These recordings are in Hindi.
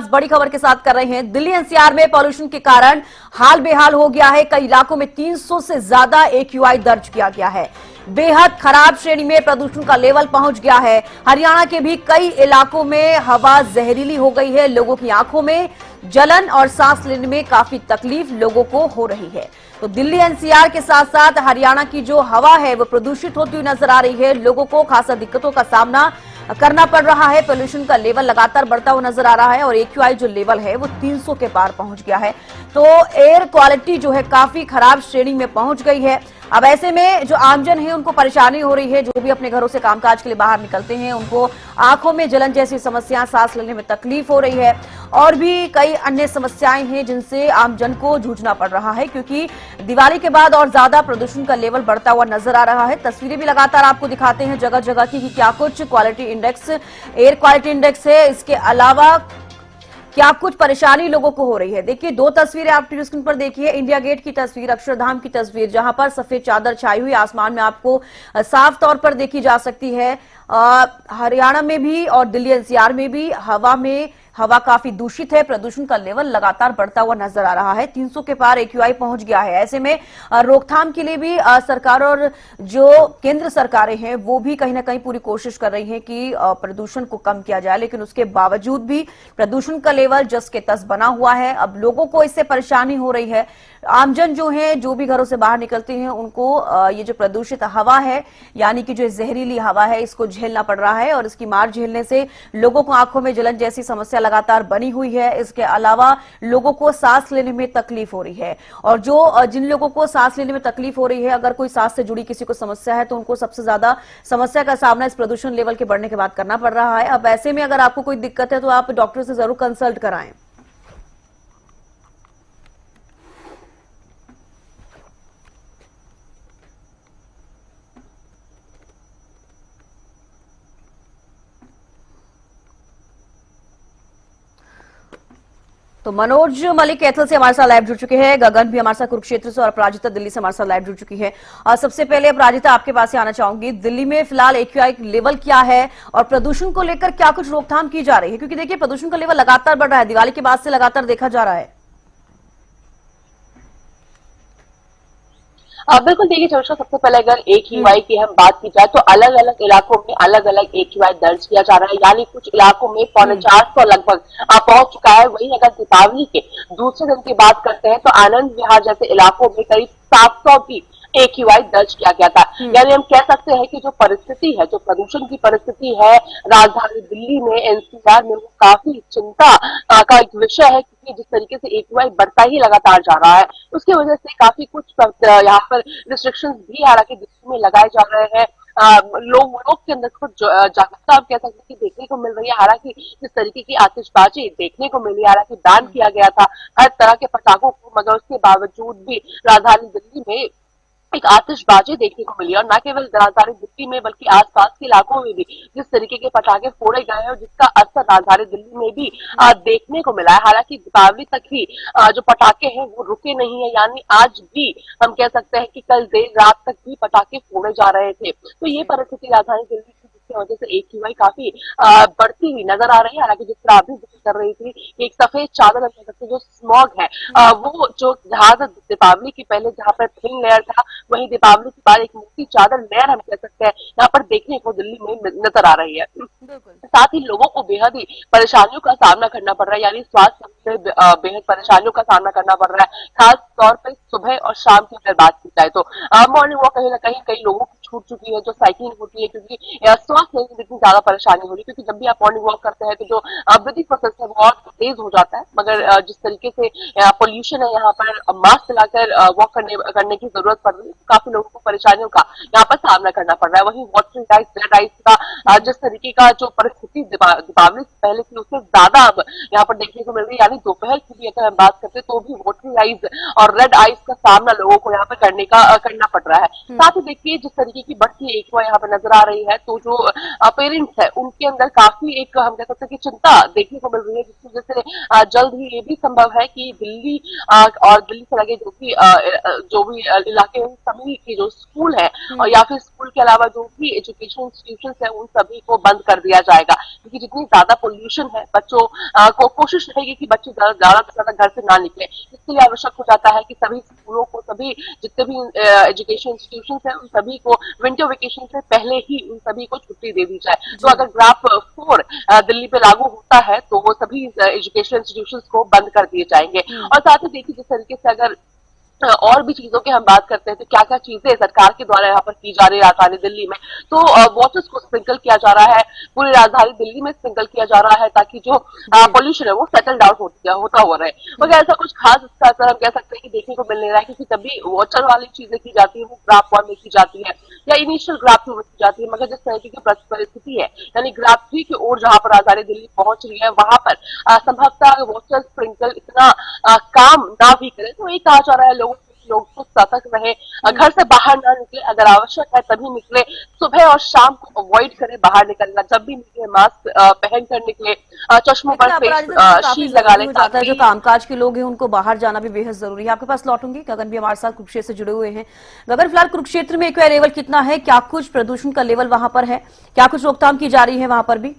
आगाज बड़ी खबर के साथ कर रहे हैं। दिल्ली एनसीआर में पॉल्यूशन के कारण हाल बेहाल हो गया है। कई इलाकों में 300 से ज्यादा AQI दर्ज किया गया है। बेहद खराब श्रेणी में प्रदूषण का लेवल पहुंच गया है। हरियाणा के भी कई इलाकों में हवा जहरीली हो गई है। लोगों की आंखों में जलन और सांस लेने में काफी तकलीफ लोगों को हो रही है। तो दिल्ली एनसीआर के साथ साथ हरियाणा की जो हवा है वो प्रदूषित होती हुई नजर आ रही है। लोगों को खासा दिक्कतों का सामना करना पड़ रहा है। पोल्यूशन का लेवल लगातार बढ़ता हुआ नजर आ रहा है और AQI जो लेवल है वो 300 के पार पहुंच गया है। तो एयर क्वालिटी जो है काफी खराब श्रेणी में पहुंच गई है। अब ऐसे में जो आमजन है उनको परेशानी हो रही है। जो भी अपने घरों से कामकाज के लिए बाहर निकलते हैं उनको आंखों में जलन जैसी समस्या, सांस लेने में तकलीफ हो रही है और भी कई अन्य समस्याएं हैं जिनसे आमजन को जूझना पड़ रहा है, क्योंकि दिवाली के बाद और ज्यादा प्रदूषण का लेवल बढ़ता हुआ नजर आ रहा है। तस्वीरें भी लगातार आपको दिखाते हैं जगह जगह की कि क्या कुछ quality index, air quality index है। इसके अलावा क्या कुछ परेशानी लोगों को हो रही है। देखिए, दो तस्वीरें आप टीवी स्क्रीन पर देखिए। इंडिया गेट की तस्वीर, अक्षरधाम की तस्वीर, जहां पर सफेद चादर छाई हुई आसमान में आपको साफ तौर पर देखी जा सकती है। हरियाणा में भी और दिल्ली एनसीआर में भी हवा काफी दूषित है। प्रदूषण का लेवल लगातार बढ़ता हुआ नजर आ रहा है। 300 के पार AQI पहुंच गया है। ऐसे में रोकथाम के लिए भी सरकार और जो केंद्र सरकारें हैं वो भी कहीं ना कहीं पूरी कोशिश कर रही हैं कि प्रदूषण को कम किया जाए, लेकिन उसके बावजूद भी प्रदूषण का लेवल जस के तस बना हुआ है। अब लोगों को इससे परेशानी हो रही है। आमजन जो है, जो भी घरों से बाहर निकलते हैं उनको ये जो प्रदूषित हवा है, यानी कि जो जहरीली हवा है, इसको झेलना पड़ रहा है और इसकी मार झेलने से लोगों को आंखों में जलन जैसी समस्या लगातार बनी हुई है। इसके अलावा लोगों को सांस लेने में तकलीफ हो रही है और जिन लोगों को सांस लेने में तकलीफ हो रही है, अगर कोई सांस से जुड़ी किसी को समस्या है तो उनको सबसे ज्यादा समस्या का सामना इस प्रदूषण लेवल के बढ़ने के बाद करना पड़ रहा है। अब ऐसे में अगर आपको कोई दिक्कत है तो आप डॉक्टर से जरूर कंसल्ट कराएं। तो मनोज मलिक कैथल से हमारे साथ लाइव जुड़ चुके हैं। गगन भी हमारे साथ कुरुक्षेत्र से और अपराजिता दिल्ली से हमारे साथ लाइव जुड़ चुकी है। सबसे पहले अपराजिता, आपके पास से आना चाहूंगी, दिल्ली में फिलहाल AQI लेवल क्या है और प्रदूषण को लेकर क्या कुछ रोकथाम की जा रही है, क्योंकि देखिए प्रदूषण का लेवल लगातार बढ़ रहा है, दिवाली के बाद से लगातार देखा जा रहा है। बिल्कुल, देखिए चर्चा, सबसे पहले अगर AQI की हम बात की जाए तो अलग अलग इलाकों में अलग अलग AQI दर्ज किया जा रहा है, यानी कुछ इलाकों में 450 लगभग पहुंच चुका है। वहीं अगर दीपावली के दूसरे दिन की बात करते हैं तो आनंद विहार जैसे इलाकों में करीब 700 की AQI दर्ज किया गया था। यानी हम कह सकते हैं कि जो परिस्थिति है, जो प्रदूषण की परिस्थिति है राजधानी दिल्ली में, NCR में, वो काफी चिंता का एक विषय है, क्योंकि जिस तरीके से AQI बढ़ता ही लगातार जा रहा है उसकी वजह से काफी कुछ यहाँ पर रिस्ट्रिक्शंस भी हालांकि दिल्ली में लगाए जा रहे हैं। लोग के अंदर कुछ जागरूकता आप कह सकते हैं कि देखने को मिल रही है। हालांकि जिस तरीके की आतिशबाजी देखने को मिली, हालांकि बैन किया गया था हर तरह के पटाखों को, मगर उसके बावजूद भी राजधानी दिल्ली में एक आतिशबाजी देखने को मिली और न केवल राजधानी दिल्ली में बल्कि आसपास के इलाकों में भी जिस तरीके के पटाखे फोड़े गए हैं और जिसका असर राजधानी दिल्ली में भी देखने को मिला है। हालांकि दीपावली तक ही जो पटाखे हैं वो रुके नहीं है, यानी आज भी हम कह सकते हैं कि कल देर रात तक भी पटाखे फोड़े जा रहे थे। तो ये परिस्थिति राजधानी दिल्ली की, जिसकी वजह से AQI काफी बढ़ती हुई नजर आ रही है। हालांकि जिस तरह अभी जिक्र कर रही थी, एक सफेद चादर कह सकते जो स्मॉग है, वो जो जहां दीपावली की पहले जहां पर थिन लेयर था, वहीं दीपावली के बाद एक मोटी चादर लेयर हम कह सकते हैं यहाँ पर देखने को दिल्ली में नजर आ रही है। साथ ही लोगों को बेहद ही परेशानियों का सामना करना पड़ रहा है, यानी स्वास्थ्य से बेहद परेशानियों का सामना करना पड़ रहा है। खास तौर पर सुबह और शाम की अगर बात की जाए तो मॉर्निंग वॉक कहीं ना कहीं कई लोगों की छूट चुकी है, जो साइकिलिंग होती है, क्योंकि श्वास लेने में इतनी ज्यादा परेशानी हो रही है। क्योंकि जब भी आप मॉर्निंग वॉक करते हैं तो जो ब्रीथिंग प्रोसेस है वो बहुत तेज हो जाता है, मगर जिस तरीके से पोल्यूशन है यहाँ पर मास्क लगाकर वॉक करने की जरूरत पड़ रही है, काफी लोगों को परेशानियों का यहाँ पर सामना करना पड़ रहा है। वहीं वाटरिंग आइस, रेड आइस का जिस तरीके का जो परिस्थिति दीपावली से पहले थी उससे ज्यादा अब यहाँ पर देखने को मिल रही है, यानी दोपहर की भी अगर हम बात करते हैं तो भी वाटरिंग आइस और रेड आइस का सामना लोगों को यहाँ पर करना पड़ रहा है। साथ ही देखिए जिस तरीके की बढ़ती AQI यहाँ पर नजर आ रही है, तो जो पेरेंट्स है उनके अंदर काफी एक हम कह सकते हैं कि चिंता देखने को मिल रही है, जिसकी वजह से जल्द ही ये भी संभव है कि दिल्ली और दिल्ली से लगे जो भी इलाके हैं सभी के जो स्कूल है और या फिर स्कूल के अलावा जो भी एजुकेशन इंस्टीट्यूशन है उन सभी को बंद कर दिया जाएगा, क्योंकि जितनी ज्यादा पोल्यूशन है बच्चों को कोशिश रहेगी कि बच्चे ज्यादा से ज्यादा घर से ना निकले। इसके लिए आवश्यक हो जाता है कि सभी स्कूलों को, सभी जितने भी एजुकेशन इंस्टीट्यूशन है उन सभी को विंटर वेकेशन से पहले ही उन सभी को छुट्टी दे दी जाए। तो अगर ग्राफ 4 दिल्ली पे लागू होता है तो वो सभी एजुकेशन इंस्टीट्यूशंस को बंद कर दिए जाएंगे। और साथ ही देखिए जिस तरीके से अगर और भी चीजों की हम बात करते हैं तो क्या क्या चीजें सरकार के द्वारा यहाँ पर की जा रही है राजधानी दिल्ली में, तो वाटर्स को स्प्रिंकल किया जा रहा है, पूरी राजधानी दिल्ली में स्प्रिंकल किया जा रहा है ताकि जो पोल्यूशन है वो सेटल डाउन होता हुआ रहे। मगर ऐसा कुछ खास इसका असर हम कह सकते हैं कि देखने को मिल नहीं रहा है, क्योंकि तभी वाटर वाली चीजें की जाती है वो ग्राफ 1 में की जाती है या इनिशियल ग्राफ 2 में की जाती है। मगर जिस तरीके की परिस्थिति है यानी ग्राफ 3 की ओर जहां पर राजधानी दिल्ली पहुंच रही है वहां पर संभवतः वाटर स्प्रिंकल इतना काम ना भी करे, तो ये कहा जा रहा है लोग तो सतर्क रहे, घर से बाहर ना निकले, अगर आवश्यक है तभी निकले, सुबह और शाम को अवॉइड करें बाहर निकलना, जब भी निकले मास्क पहन कर निकले, चश्मों पर फेस शील्ड लगा ले। जो कामकाज के लोग हैं उनको बाहर जाना भी बेहद जरूरी है। आपके पास लौटूंगी, गगन भी हमारे साथ कुरुक्षेत्र से जुड़े हुए हैं। गगन, फिलहाल कुरुक्षेत्र में एक्यूआई लेवल कितना है, क्या कुछ प्रदूषण का लेवल वहां पर है, क्या कुछ रोकथाम की जा रही है वहां पर भी?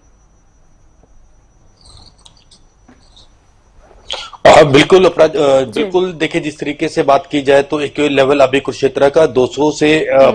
बिल्कुल अपराध, बिल्कुल देखिए जिस तरीके से बात की जाए तो एक्यूआई लेवल अभी कुरुक्षेत्र का 200 से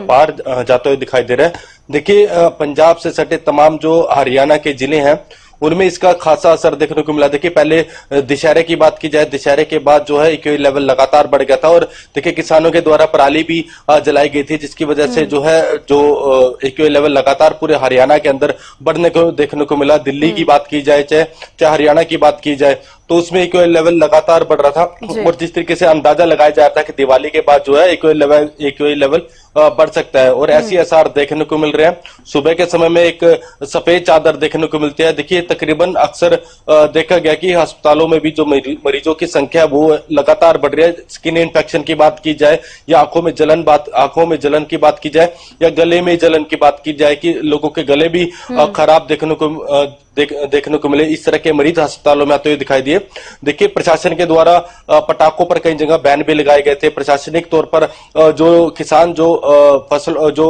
पार जाता हुआ दिखाई दे रहा है। देखिए पंजाब से सटे तमाम जो हरियाणा के जिले हैं उनमें इसका खासा असर देखने को मिला। देखिए पहले दशहरे की बात की जाए, दशहरे के बाद जो है एक्यूआई लेवल लगातार बढ़ गया था और देखिए किसानों के द्वारा पराली भी जलाई गई थी, जिसकी वजह से जो है जो एक्यूआई लेवल लगातार पूरे हरियाणा के अंदर बढ़ने को देखने को मिला। दिल्ली की बात की जाए चाहे हरियाणा की बात की जाए तो उसमें एक्यूआई लेवल लगातार बढ़ रहा था और जिस तरीके से अंदाजा लगाया जा रहा था कि दिवाली के बाद जो है एक्यूआई लेवल बढ़ सकता है और ऐसी आसार देखने को मिल रहे हैं। सुबह के समय में एक सफेद चादर देखने को मिलती है। देखिए तकरीबन अक्सर देखा गया कि अस्पतालों में भी जो मरीजों की संख्या वो लगातार बढ़ रही है। स्किन इन्फेक्शन की बात की जाए या आंखों में जलन की बात की जाए या गले में जलन की बात की जाए कि लोगों के गले भी खराब देखने को मिले, इस तरह के मरीज अस्पतालों में आते हुए दिखाई दिए। देखिए प्रशासन के द्वारा पटाखों पर कई जगह बैन भी लगाए गए थे। प्रशासनिक तौर पर जो किसान जो फसल जो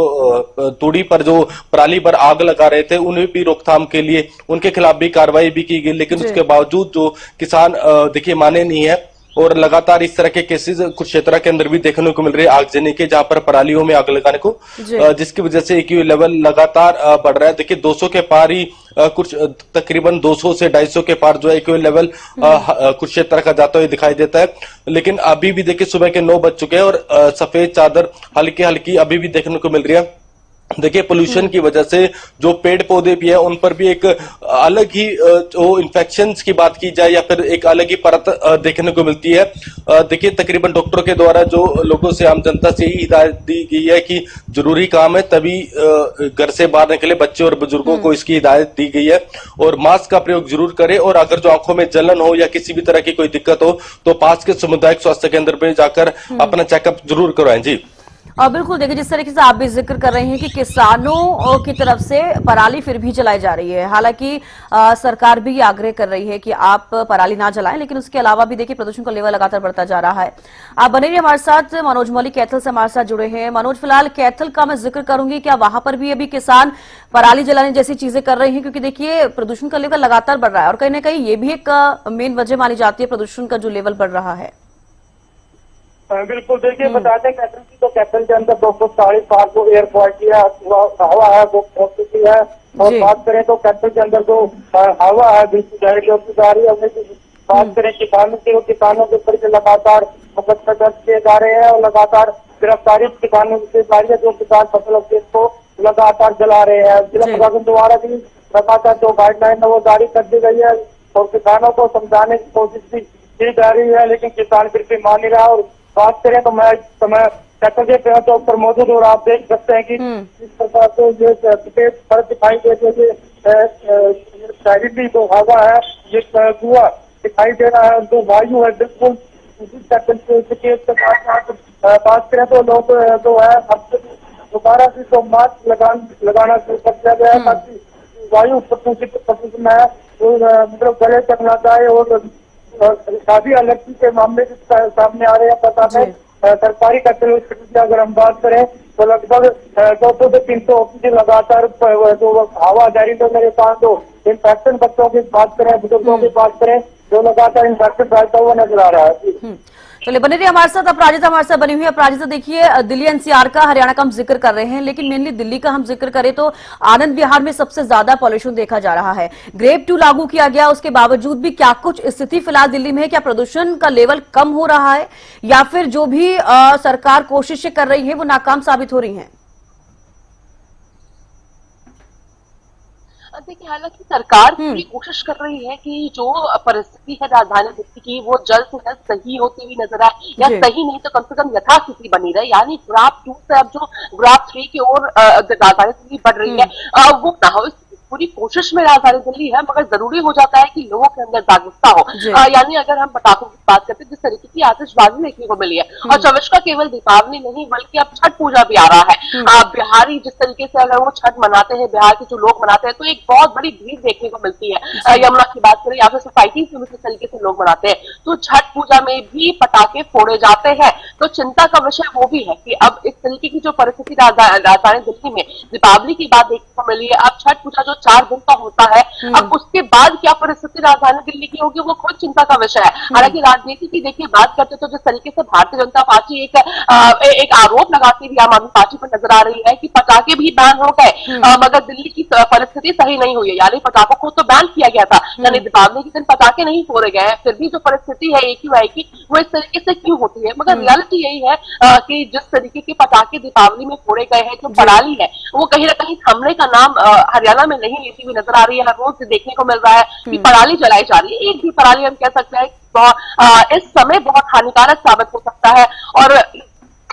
तूड़ी पर जो पराली पर आग लगा रहे थे उन्हें भी रोकथाम के लिए उनके खिलाफ भी कार्रवाई भी की गई, लेकिन उसके बावजूद जो किसान देखिए माने नहीं है और लगातार इस तरह के केसेस कुछ क्षेत्र के अंदर भी देखने को मिल रहे हैं आगजनी के, जहां पर परालियों में आग लगाने को, जिसकी वजह से एक्यूआई लेवल लगातार बढ़ रहा है। देखिए 200 के पार ही कुछ तकरीबन 200 से 250 के पार जो है एक्यूआई लेवल कुछ क्षेत्र का जाता हुआ दिखाई देता है। लेकिन अभी भी देखिए सुबह के 9 बज चुके हैं और सफेद चादर हल्की हल्की अभी भी देखने को मिल रही है। देखिए पोल्यूशन की वजह से जो पेड़ पौधे भी है उन पर भी एक अलग ही जो इन्फेक्शंस की बात की जाए या फिर एक अलग ही परत देखने को मिलती है। देखिए तकरीबन डॉक्टरों के द्वारा जो लोगों से आम जनता से ही हिदायत दी गई है कि जरूरी काम है तभी घर से बाहर निकले, बच्चे और बुजुर्गों को इसकी हिदायत दी गई है और मास्क का प्रयोग जरूर करें और अगर जो आंखों में जलन हो या किसी भी तरह की कोई दिक्कत हो तो पास के सामुदायिक स्वास्थ्य केंद्र पे जाकर अपना चेकअप जरूर करवाएं। जी और बिल्कुल देखिए जिस तरीके से आप भी जिक्र कर रहे हैं कि किसानों की तरफ से पराली फिर भी जलाई जा रही है, हालांकि सरकार भी आग्रह कर रही है कि आप पराली ना जलाएं, लेकिन उसके अलावा भी देखिए प्रदूषण का लेवल लगातार बढ़ता जा रहा है। आप बने रहिए हमारे साथ। मनोज मौलिक कैथल से हमारे साथ जुड़े हैं। मनोज, फिलहाल कैथल का मैं जिक्र करूंगी, क्या वहां पर भी अभी किसान पराली जलाने जैसी चीजें कर रहे हैं? क्योंकि देखिए प्रदूषण का लेवल लगातार बढ़ रहा है और कहीं ना कहीं ये भी एक मेन वजह मानी जाती है प्रदूषण का जो लेवल बढ़ रहा है। बिल्कुल देखिए बताते हैं कैथल की, तो कैथल के अंदर 240 जो एयर क्वालिटी है हवा है वो बहुत चुकी है। और बात करें तो कैथल के अंदर जो हवा है बिल्कुल जहर की होती जा रही है। बात करें किसानों की, किसानों के ऊपर लगातार मुकदमे दर्ज किए जा रहे हैं और लगातार गिरफ्तारी किसानों की जा रही है जो किसान फसल अवशेष को लगातार जला रहे हैं। जिला प्रशासन द्वारा भी लगातार जो गाइडलाइन है वो जारी कर दी गई है और किसानों को समझाने की कोशिश भी की जा रही है, लेकिन किसान फिर भी मान नहीं रहा। और बात करें तो मैं कैथल पे तो ऊपर मौजूद और आप देख सकते हैं कि इस प्रकार से ये सफेद परत दिखाई देती है, जो हवा है ये धुआं दिखाई दे रहा है, जो वायु है बिल्कुल बात करें तो लोग जो है अब दोबारा से तो मास्क लगाना शुरू कर दिया गया है ताकि वायु प्रदूषण है मतलब गले तक ना जाए और शादी अलग के मामले सामने आ रहे हैं। पता है सरकारी कैपिटल हॉस्पिटल की अगर हम बात करें तो लगभग 200 से 300 ऑक्सीजन लगातार जो हवा जारी तो मेरे पास तो इन्फेक्शन बच्चों की बात करें, बुजुर्गों की बात करें, जो लगातार इन्फेक्शन फैलता हुआ नजर आ रहा है। चलिए बने रहिए हमारे साथ। अपराजिता हमारे साथ बनी हुई है। अपराजिता देखिए, दिल्ली एनसीआर का, हरियाणा का हम जिक्र कर रहे हैं, लेकिन मेनली दिल्ली का हम जिक्र करें तो आनंद विहार में सबसे ज्यादा पॉल्यूशन देखा जा रहा है। ग्रेड 2 लागू किया गया, उसके बावजूद भी क्या कुछ स्थिति फिलहाल दिल्ली में है? क्या प्रदूषण का लेवल कम हो रहा है या फिर जो भी सरकार कोशिशें कर रही है वो नाकाम साबित हो रही है? देखिए, हालांकि सरकार पूरी कोशिश कर रही है कि जो परिस्थिति है राजधानी दिल्ली की वो जल्द से जल्द सही होती हुई नजर आए, या सही नहीं तो कम से कम यथास्थिति बनी रहे। यानी ग्राफ 2 से अब जो ग्राफ 3 की ओर राजधानी दिल्ली बढ़ रही है वो ना हो। पूरी कोशिश में राजधानी दिल्ली है, मगर जरूरी हो जाता है कि लोगों के अंदर जागरूकता हो। यानी अगर हम पटाखों की बात करते हैं, जिस तरीके की आतिशबाजी देखने को मिली है, और चविश का केवल दीपावली नहीं बल्कि अब छठ पूजा भी आ रहा है। बिहारी जिस तरीके से अगर वो छठ मनाते हैं, बिहार के जो लोग मनाते हैं, तो एक बहुत बड़ी भीड़ देखने को मिलती है। यमुना की बात करें या फिर सोसाइटी में जिस तरीके से लोग मनाते हैं, तो छठ पूजा में भी पटाखे फोड़े जाते हैं। तो चिंता का विषय वो भी है कि अब इस तरीके की जो परिस्थिति राजधानी दिल्ली में दीपावली की बात देखने को मिली है, अब छठ पूजा जो 4 दिन का होता है, अब उसके बाद क्या परिस्थिति राजधानी दिल्ली की होगी वो खुद चिंता का विषय है। हालांकि राजनीति की देखिए बात करते तो जिस तरीके से भारतीय जनता पार्टी एक आरोप लगाती हुई आम आदमी पार्टी पर नजर आ रही है कि पटाखे भी बैन हो गए, मगर दिल्ली की परिस्थिति सही नहीं हुई है। यानी पटाखों को तो बैन किया गया था, यानी दीपावली के दिन पटाखे नहीं फोड़े गए हैं, फिर भी जो परिस्थिति है AQI की वो इस तरीके से क्यों होती है? मगर रियलिटी यही है कि जिस तरीके के पटाखे दीपावली में फोड़े गए हैं, जो पराली है वो कहीं ना कहीं थमने का नाम हरियाणा में नहीं लेती हुई नजर आ रही है। हर रोज देखने को मिल रहा है कि पराली जलाई जा रही है। एक भी पराली हम कह सकते हैं इस समय बहुत हानिकारक साबित हो सकता है। और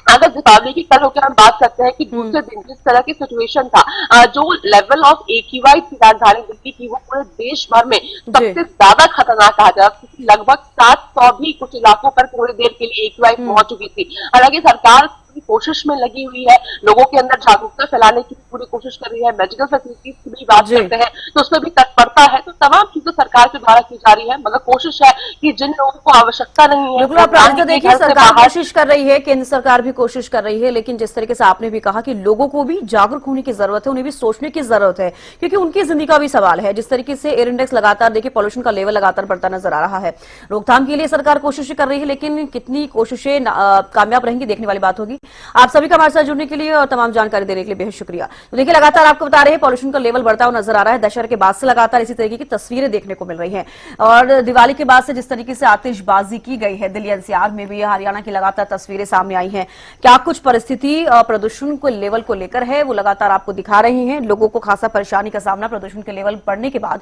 अगर दीपावली की कल होकर हम बात करते हैं कि दूसरे दिन जिस तरह की सिचुएशन था, जो लेवल ऑफ AQI थी राजधानी दिल्ली की, वो पूरे देश भर में सबसे ज्यादा खतरनाक कहा जाए, क्योंकि लगभग 700 भी कुछ इलाकों पर थोड़ी देर के लिए AQI पहुंच चुकी थी। हालांकि सरकार कोशिश में लगी हुई है, लोगों के अंदर जागरूकता फैलाने की पूरी कोशिश कर रही है। मेडिकल फैसिलिटीज की भी बात करते हैं तो उसमें भी तत्परता है। तो तमाम चीजें सरकार के द्वारा की जा रही है, मगर कोशिश है कि जिन लोगों को आवश्यकता नहीं है, बिल्कुल देखिए सरकार कोशिश कर रही है, केंद्र सरकार भी कोशिश कर रही है, लेकिन जिस तरीके से आपने भी कहा कि लोगों को भी जागरूक होने की जरूरत है, उन्हें भी सोचने की जरूरत है, क्योंकि उनकी जिंदगी का भी सवाल है। जिस तरीके से एयर इंडेक्स लगातार देखिए, पॉल्यूशन का लेवल लगातार बढ़ता नजर आ रहा है। रोकथाम के लिए सरकार कोशिश कर रही है, लेकिन कितनी कोशिशें कामयाब रहेंगी देखने वाली बात होगी। आप सभी का हमारे साथ जुड़ने के लिए और तमाम जानकारी देने के लिए बेहद शुक्रिया। तो देखिए, लगातार आपको बता रहे हैं पॉल्यूशन का लेवल बढ़ता हुआ नजर आ रहा है। दशहरे के बाद से लगातार इसी तरीके की तस्वीरें देखने को मिल रही हैं, और दिवाली के बाद से जिस तरीके से आतिशबाजी की गई है, दिल्ली एनसीआर में भी, हरियाणा की लगातार तस्वीरें सामने आई हैं। क्या कुछ परिस्थिति प्रदूषण को लेवल को लेकर है वो लगातार आपको दिखा रही है। लोगों को खासा परेशानी का सामना प्रदूषण के लेवल बढ़ने के बाद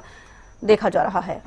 देखा जा रहा है।